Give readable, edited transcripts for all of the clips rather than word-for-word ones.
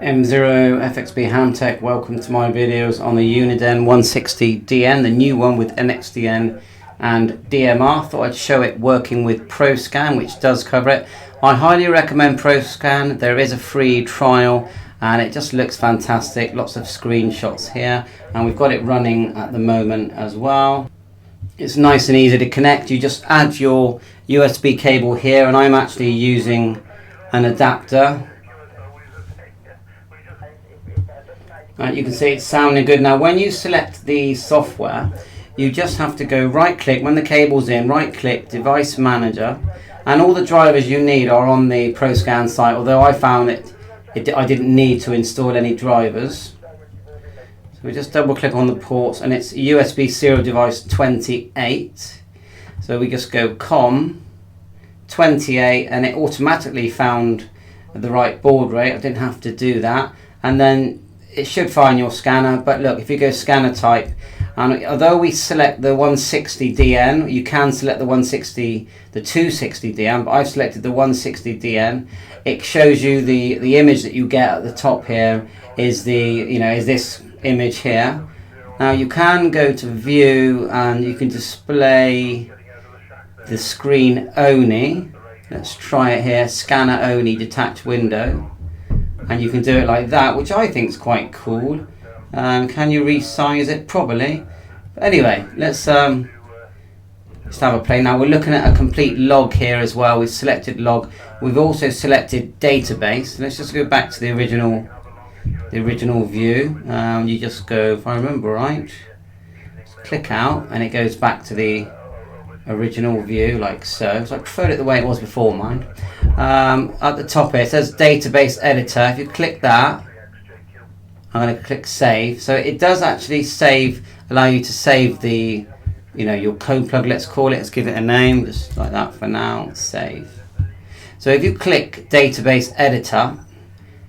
M0FXB Ham Tech, welcome to my videos on the Uniden 160DN, the new one with NXDN and DMR. Thought I'd show it working with Proscan, which does cover it. I highly recommend Proscan. There is a free trial and it just looks fantastic. Lots of screenshots here, and we've got it running at the moment as well. It's nice and easy to connect. You just add your USB cable here, and I'm actually using an adapter. Right, you can see it's sounding good. Now when you select the software, you just have to go right click when the cable's in, right click device manager, and all the drivers you need are on the Proscan site, although I found I didn't need to install any drivers. So we just double click on the ports, and it's USB serial device 28. So we just go COM 28 and it automatically found the right baud rate. I didn't have to do that, and then it should find your scanner. But look, if you go scanner type, and although we select the 160DN, you can select the 260DN, but I've selected the 160DN. It shows you the image that you get at the top here is this image here. Now you can go to view and you can display the screen only. Let's try it here, scanner only, detached window. And you can do it like that, which I think is quite cool. Can you resize it? Probably. But anyway, let's have a play. Now we're looking at a complete log here as well. We've selected log. We've also selected database. Let's just go back to the original view. You just go, if I remember right, click out, and it goes back to the original view like so. So I preferred it the way it was before, mind. At the top here it says database editor. If you click that, I'm going to click save. So it does actually allow you to save the your code plug, let's call it. Let's give it a name just like that for now. Save. So if you click database editor,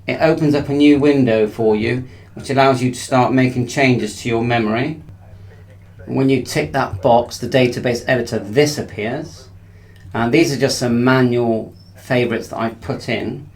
it opens up a new window for you, which allows you to start making changes to your memory. When you tick that box, the database editor, this appears, and these are just some manual favorites that I've put in.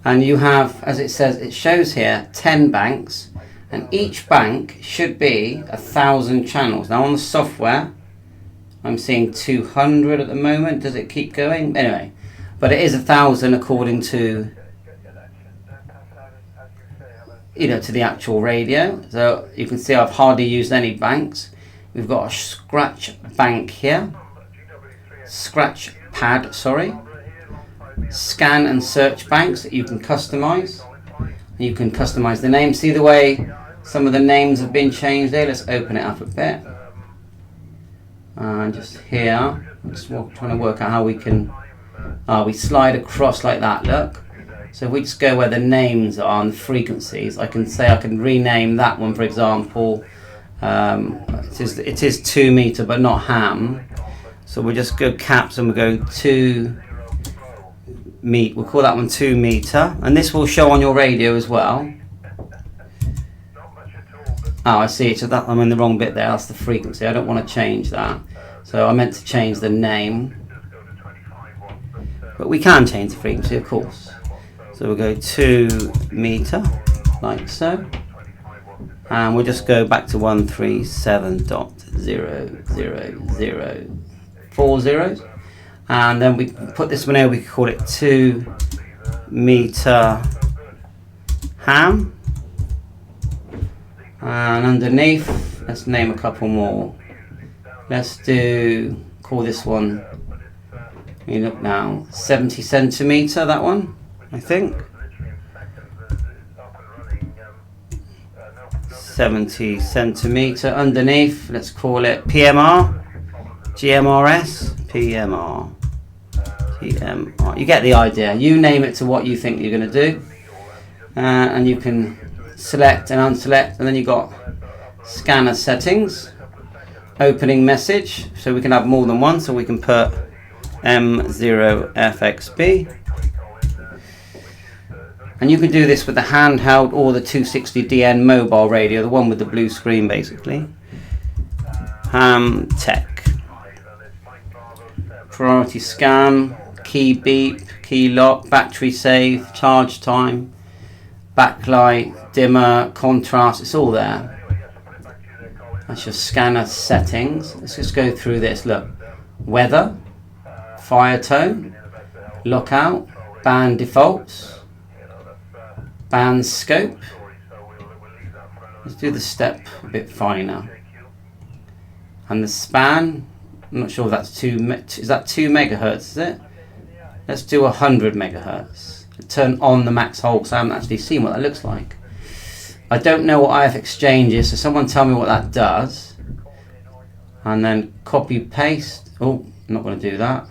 And you have, as it says, it shows here 10 banks, and each bank should be 1,000 channels. Now on the software I'm seeing 200 at the moment. Does it keep going? Anyway, but it is 1,000 according to to the actual radio. So you can see I've hardly used any banks. We've got a scratch bank here, scratch pad, sorry, scan and search banks that you can customize. You can customize the name. See the way some of the names have been changed there? Let's open it up a bit. And just here, I'm just trying to work out how we can, we slide across like that, look. So if we just go where the names are and the frequencies, I can say I can rename that one, for example. It is 2 meter but not ham, so we'll just go caps and we'll go 2 meter. We'll call that one 2 meter, and this will show on your radio as well. Oh, I see. So that I'm in the wrong bit there. That's the frequency. I don't want to change that, so I meant to change the name, but we can change the frequency, of course. So we'll go 2 meter like so. And we'll just go back to 137.000 4 zeros, and then we put this one here. We can call it 2 meter ham, and underneath let's name a couple more. Let's call this one, you look now, 70 centimeter, that one I think. 70 centimeter. Underneath, let's call it PMR, GMRS, PMR, GMR. You get the idea. You name it to what you think you're going to do, and you can select and unselect, and then you got scanner settings, opening message, so we can have more than one. So we can put M0FXB. And you can do this with the handheld or the 260DN mobile radio, the one with the blue screen basically. Ham Tech. Priority scan, key beep, key lock, battery save, charge time. backlight, dimmer, contrast, it's all there. That's your scanner settings. Let's just go through this. Look, weather, fire tone, lockout, band defaults, band scope. Let's do the step a bit finer. And the span, I'm not sure if that's is that 2 megahertz, is it? Let's do 100 megahertz. Turn on the max hold, so I haven't actually seen what that looks like. I don't know what IF exchange is, so someone tell me what that does. And then copy paste. Oh, I'm not going to do that.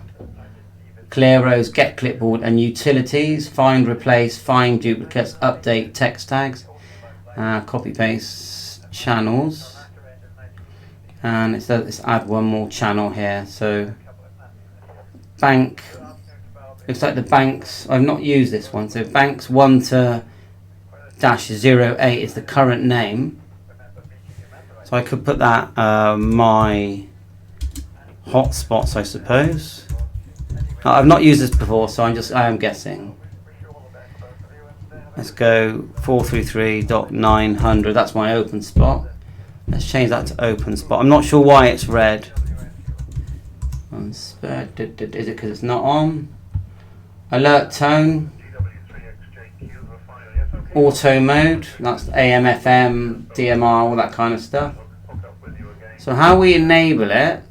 Clear rows, get clipboard and utilities. Find, replace, find duplicates, update text tags. Copy paste channels. And let's add one more channel here. So bank. Looks like the banks. I've not used this one. So banks 1 to -08 is the current name. So I could put that my hotspots, I suppose. I've not used this before, so I am guessing. Let's go 433.900. That's my open spot. Let's change that to open spot. I'm not sure why it's red. Is it because it's not on? Alert tone. Auto mode. That's AM, FM, DMR, all that kind of stuff. So how we enable it,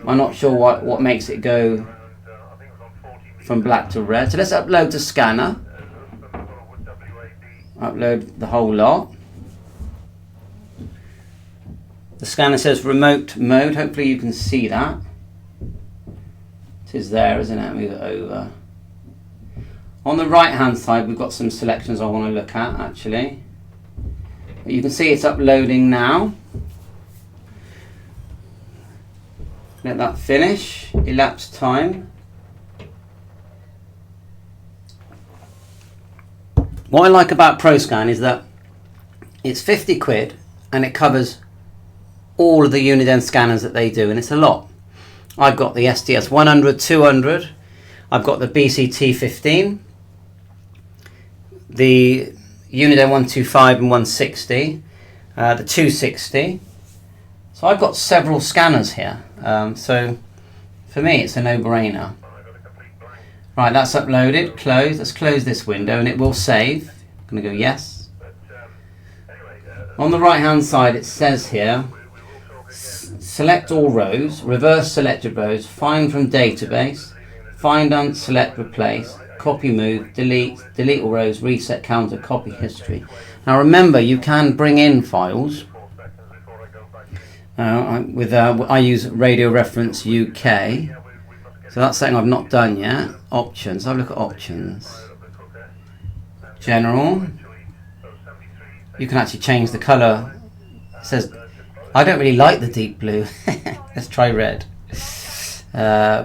I'm not sure what makes it go from black to red. So let's upload to scanner. Upload the whole lot. The scanner says remote mode. Hopefully you can see that. It is there, isn't it? Move it over. On the right hand side we've got some selections I want to look at actually. But you can see it's uploading now. Let that finish. Elapsed time. What I like about Proscan is that it's 50 quid and it covers all of the Uniden scanners that they do, and it's a lot. I've got the SDS 100, 200, I've got the BCT 15, the Uniden 125 and 160, the 260. So I've got several scanners here. So for me it's a no-brainer. Right, that's uploaded, close. Let's close this window and it will save. I'm going to go yes. On the right hand side it says here, select all rows, reverse selected rows, find from database, find and select replace, copy move, delete all rows, reset counter, copy history. Now remember, you can bring in files. I use Radio Reference UK, so that's something I've not done yet. Options, have a look at options. General, you can actually change the colour. It says, I don't really like the deep blue. Let's try red.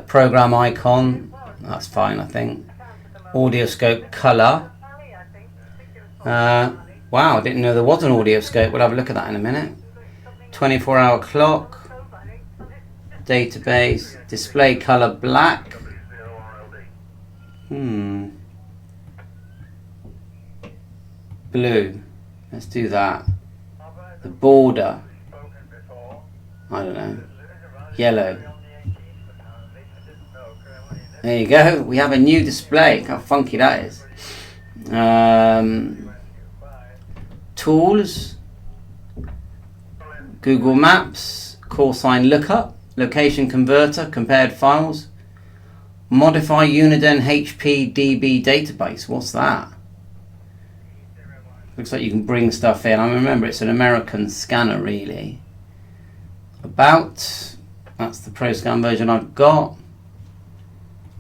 Program icon, that's fine I think. Audio scope colour. Wow, I didn't know there was an audio scope. We'll have a look at that in a minute. 24-hour clock. Database. Display colour black. Blue. Let's do that. The border. I don't know. Yellow. There you go. We have a new display. Look how funky that is. Tools. Google Maps. Call sign lookup. Location converter. Compared files. Modify Uniden HPDB database. What's that? Looks like you can bring stuff in. I remember it's an American scanner really. About, that's the Proscan version I've got.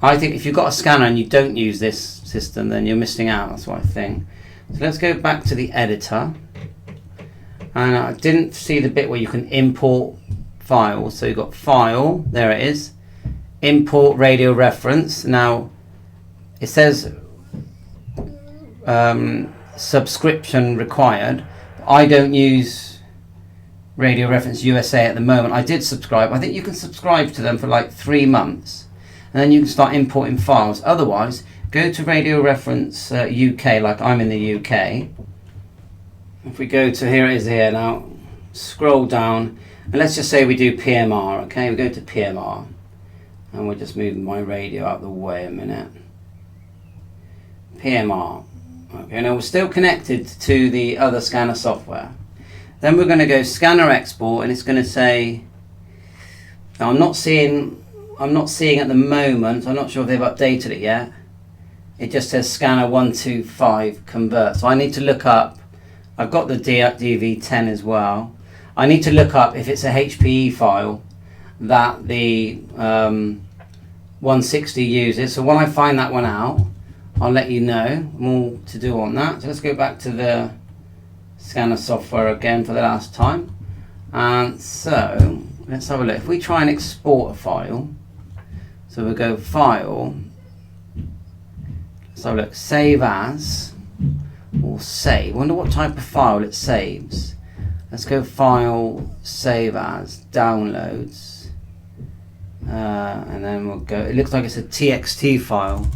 I think if you've got a scanner and you don't use this system, then you're missing out. That's what I think. So let's go back to the editor. And I didn't see the bit where you can import files. So you've got file, there it is. Import radio reference. Now it says subscription required. I don't use Radio Reference USA at the moment. I did subscribe. I think you can subscribe to them for like 3 months and then you can start importing files. Otherwise go to radio reference UK, like I'm in the UK. If we go to, here it is here now, scroll down, and let's just say we do PMR, okay? We go to PMR, and we'll just move my radio out of the way a minute. PMR, okay, now we're still connected to the other scanner software. Then we're going to go scanner export, and it's going to say, now I'm not seeing at the moment, I'm not sure if they've updated it yet. It just says scanner 125 convert. So I need to look up, I've got the DV10 as well. I need to look up if it's a HPE file that the 160 uses. So when I find that one out, I'll let you know. More to do on that. So let's go back to the scanner software again for the last time. And so let's have a look. If we try and export a file, so we'll go File, let's have a look, Save As, or Save. I wonder what type of file it saves. Let's go File, Save As, Downloads, and then we'll go, it looks like it's a TXT file.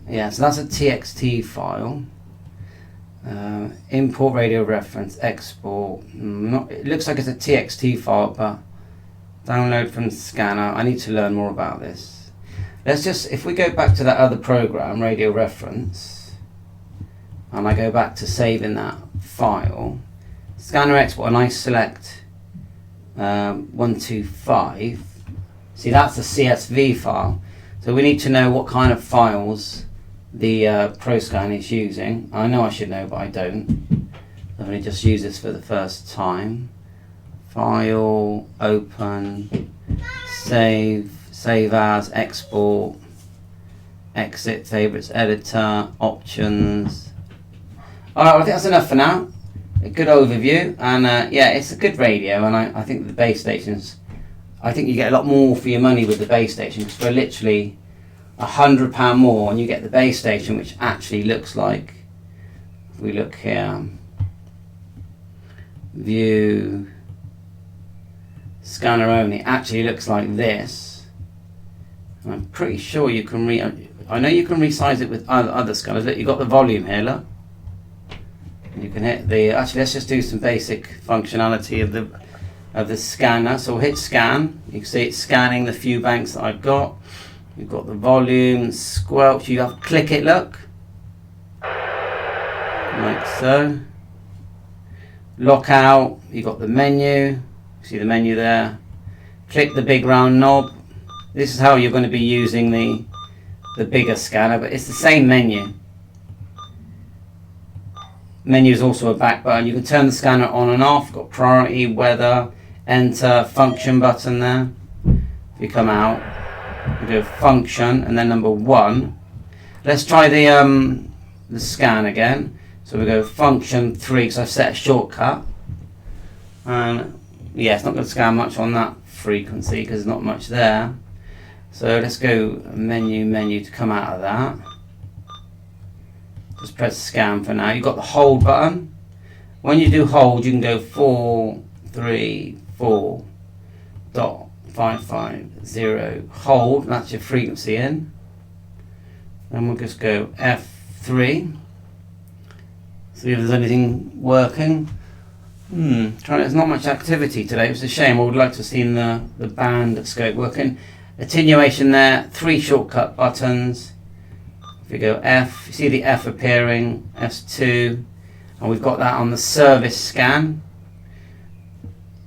Yeah, so that's a TXT file. Import radio reference, export. It looks like it's a TXT file, but download from scanner. I need to learn more about this. Let's just, if we go back to that other program, radio reference, and I go back to saving that file, scanner export, and I select 125. See, that's the CSV file. So we need to know what kind of files the Proscan is using. I know I should know, but I don't. I've only just used this for the first time. File, open, save, save as, export, exit, favorites, editor, options. Alright, well, I think that's enough for now. A good overview, and yeah, it's a good radio, and I think the base stations, I think you get a lot more for your money with the base station, because for literally £100 more, and you get the base station, which actually looks like, if we look here, view, scanner only, actually looks like this. And I'm pretty sure you can I know you can resize it with other scanners. Look, you've got the volume here, look. You can hit the, actually let's just do some basic functionality of the scanner. So we'll hit scan. You can see it's scanning the few banks that I've got. You've got the volume, squelch, you have to click it, look. Like so. Lock out, you've got the menu. See the menu there. Click the big round knob. This is how you're going to be using the bigger scanner, but it's the same menu. Menu is also a back button. You can turn the scanner on and off. Got priority, weather, enter, function button there. If you come out, you do function and then number 1. Let's try the scan again. So we go function 3 because I've set a shortcut. And yeah, it's not going to scan much on that frequency because there's not much there. So let's go menu to come out of that. Just press scan for now. You've got the hold button. When you do hold, you can go 434.550 hold. That's your frequency in. And we'll just go F3. See if there's anything working. There's not much activity today. It's a shame. I would like to have seen the band scope working. Attenuation there. 3 shortcut buttons. If we go F, you see the F appearing, S2, and we've got that on the service scan.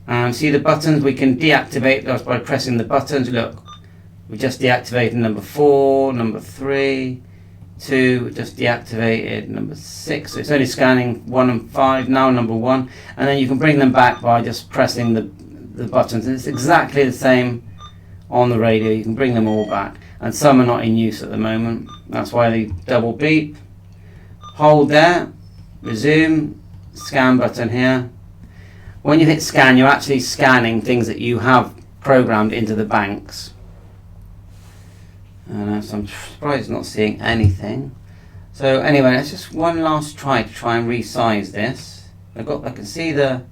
And see the buttons, we can deactivate those by pressing the buttons. Look, we just deactivated number 4, number 3, 2, we just deactivated number 6. So it's only scanning 1 and 5, now number 1. And then you can bring them back by just pressing the buttons. And it's exactly the same on the radio. You can bring them all back. And some are not in use at the moment. That's why they double beep. Hold there, resume, scan button here. When you hit scan, you're actually scanning things that you have programmed into the banks. So I'm surprised not seeing anything. So anyway, let's just one last try to try and resize this. I can see the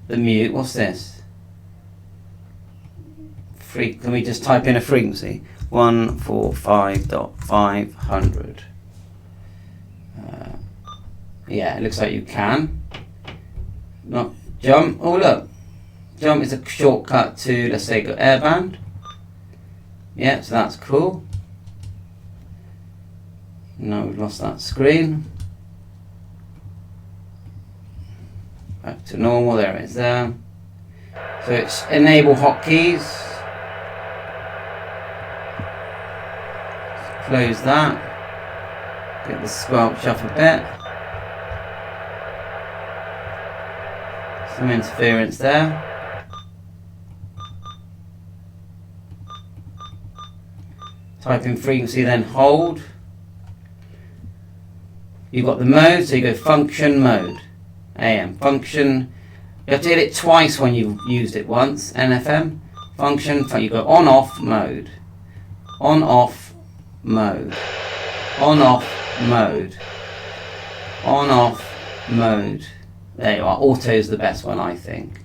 mute. What's this? Can we just type in a frequency? 145.500. Yeah, it looks like you can. Not jump. Oh look, jump is a shortcut to, let's say, go airband. Yeah, so that's cool. No, we've lost that screen. Back to normal, there it is there. So it's enable hotkeys. Close that. Get the squelch off a bit. Some interference there. Type in frequency, then hold. You've got the mode, so you go function mode. AM, function. You have to hit it twice when you've used it once. NFM, function, you go on off mode. On off mode. On off mode. On off mode. There you are. Auto is the best one, I think.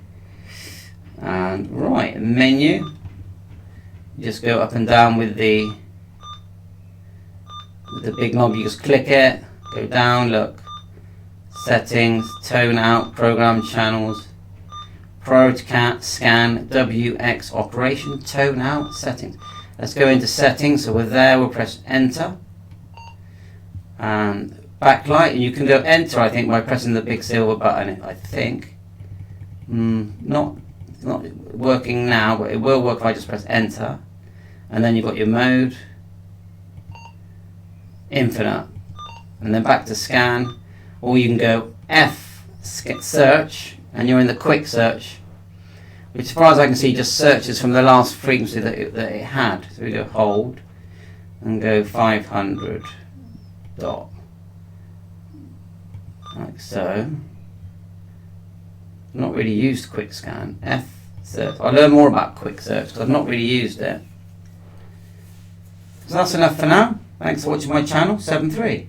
And right, menu. You just go up and down with the big knob. You just click it. Go down. Look. Settings. Tone out. Program channels. Priority scan. WX operation. Tone out. Settings. Let's go into settings. So we're there. We'll press enter. And backlight, and you can go enter, I think, by pressing the big silver button, I think. Not working now, but it will work if I just press enter. And then you've got your mode, infinite, and then back to scan, or you can go F, search, and you're in the quick search, which as far as I can see just searches from the last frequency that it had. So we go hold, and go 500 dot. Like so. Not really used quick scan. F search. I'll learn more about quick search because I've not really used it. So that's enough for now. Thanks for watching my channel, 7.3.